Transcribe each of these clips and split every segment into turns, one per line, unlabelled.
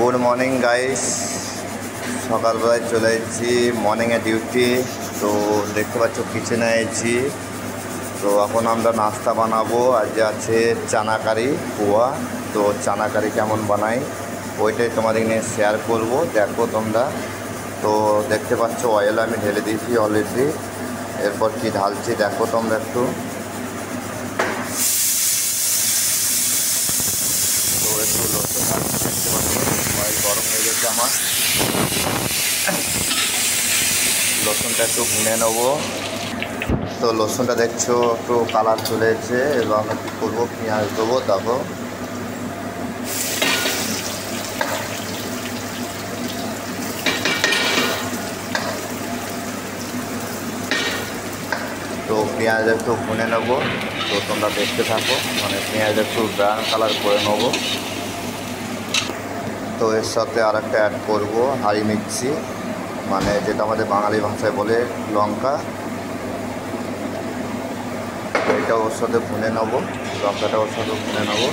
Good morning guys, সকালবেলায় চলে এসেছি মর্নিংয়ে ডিউটি। তো দেখতে পাচ্ছ কিচেনে এসেছি। তো এখন আমরা নাস্তা বানাবো। আজ আছে চানা কারি পোয়া। তো চানা কারি কেমন বানাই ওইটাই তোমাদের নিয়ে শেয়ার করব, দেখো তোমরা। তো দেখতে পাচ্ছ অয়েল আমি ঢেলে দিয়েছি অলরেডি। এরপর কি ঢালছি দেখো তোমরা একটু। তো একটু লসুন ঢালছি, দেখতে পাচ্ছ অয়েল গরম হয়ে গেছে আমার। লসুনটা একটু ভুনে নেবো। তো লসুনটা দেখছো একটু কালার চলে এসেছে। এবার আমরা কী করবো, পেঁয়াজ দেবো। দেখো তো পেঁয়াজ একটু ভুনে নেবো। তো তোমরা দেখতে থাকো, মানে পেঁয়াজ একটু ব্রাউন কালার করে নেবো। তো এর সাথে আর একটা অ্যাড করবো হাই মির্চি, মানে যেটা আমাদের বাঙালি ভাষায় বলে লঙ্কা। এটা ওর সাথে ভুনে নেবো, লঙ্কাটা ওর সাথে ভুনে নেবো।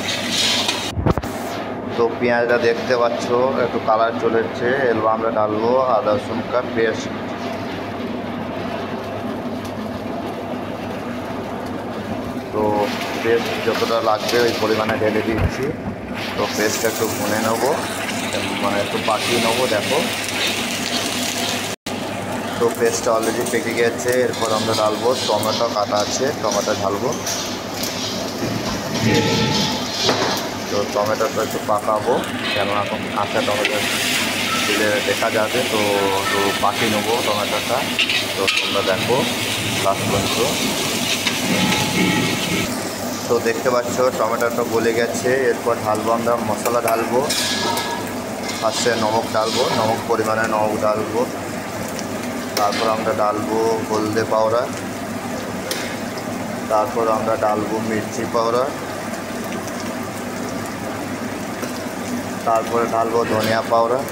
তো পেঁয়াজটা দেখতে পাচ্ছ একটু কালার চলে এসছে। এবার আমরা ডালবো আদা রসুন কা পেস্ট। তো পেস্ট যতটা লাগবে ওই পরিমাণে ঢেলে দিচ্ছি। তো পেস্টটা একটু ভুনে নেবো, মানে একটু পাকিয়ে নেবো। দেখো তো পেস্টটা অলরেডি পেকে গেছে। এরপর আমরা ডালবো টমেটো কাটা আছে, টমেটো ঢালবো। তো টমেটোটা একটু পাকাবো, কেননা এখন কাঁচা টমেটো দিলে দেখা যাবে। তো একটু পাকিয়ে নেবো টমেটোটা। তো তোমরা দেখো লাস্ট পর্যন্ত। তো দেখতে পাচ্ছ টমেটোটা গলে গেছে। এরপর ঢালবো আমরা মশলা ঢালবো। ফার্স্টে নমক ঢালবো, নমক পরিমাণে নমক ঢালবো। তারপর আমরা ডালবো হলদে পাউডার। তারপর আমরা ডালবো মির্চি পাউডার। তারপরে ঢালবো ধনিয়া পাউডার।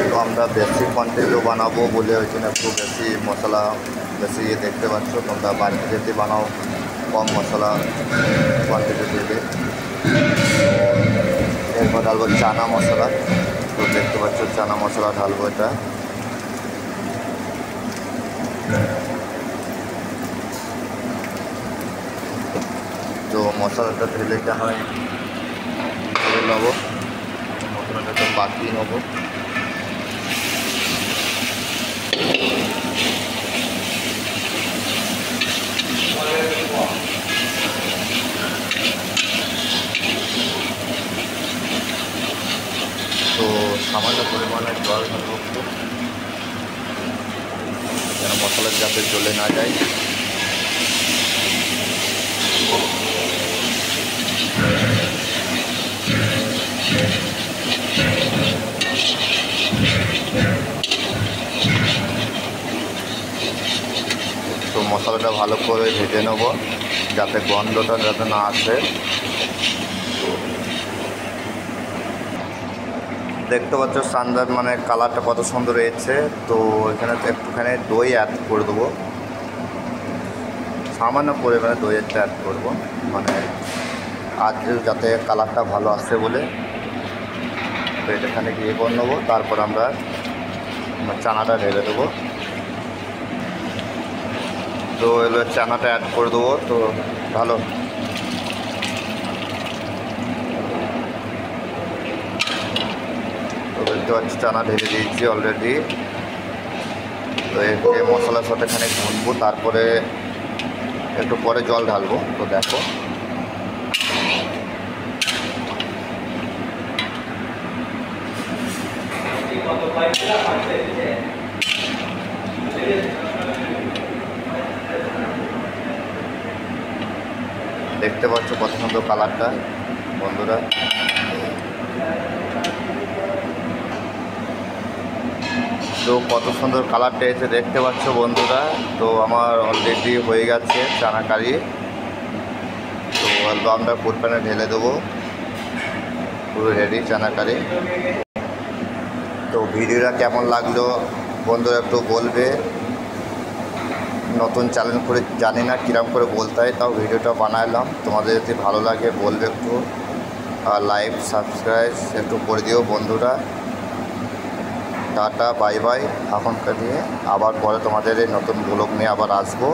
তো আমরা বেশি কোয়ান্টিটিও বানাবো বলে ওই জন্য একটু বেশি মশলা বেশি দেখতে পাচ্ছ। তোমরা বাড়িতে যদি বানাও কম মশলা কোয়ান্টিটি দেবে। এরপর ঢালবো চানা মশলা। তো দেখতে পাচ্ছ চানা মশলা ঢালবো এটা। তো মশলাটা ঢেলে কেন ঢেলে নেবো, মশলাটা তো পাকিয়ে নেবো। তো সামান্য পরিমাণে জল ঢালবো যেন মশলার যাতে জ্বলে না যায়। তো মশলাটা ভালো করে ভেজে নেবো যাতে গন্ধটা যাতে না আসে। দেখতে পাচ্ছ সানরাইজ মানে কালারটা কত সুন্দর এসেছে। তো এখানে একটুখানি দই অ্যাড করে দেবো, সামান্য পরিমাণে দই একটা অ্যাড করবো, মানে আজ যাতে কালারটা ভালো আসে বলে। তো এখানে গিয়ে করে নেবো। তারপর আমরা চানাটা ঢেলে দেবো। তো এবার চানাটা অ্যাড করে দেবো। তো ভালো দেখতে পাচ্ছি চানা ঢেলে দিয়েছি অলরেডি। তো এই মশলার সাথে এখানে ভুনবো, তারপরে একটু পরে জল ঢালবো। তো দেখো দেখতে পাচ্ছ কত সুন্দর কালারটা বন্ধুরা। তো কত সুন্দর কালারটা এসে দেখতে পাচ্ছ বন্ধুরা। তো আমার অলরেডি হয়ে গেছে চানা কারি। তো আমরা ফুড প্যানে ঢেলে দেবো, পুরো রেডি চানা কারি। তো ভিডিওটা কেমন লাগলো বন্ধুরা একটু বলবে। নতুন চ্যানেল করে জানি না কীরকম করে বলতে হয়, তাও ভিডিওটা বানালাম। তোমাদের যদি ভালো লাগে বলবে একটু, আর লাইক সাবস্ক্রাইব একটু করে দিও বন্ধুরা। টাটা বাই বাই, এখনকার নিয়ে আবার পরে তোমাদের এই নতুন ব্লগ নিয়ে আবার আসবো।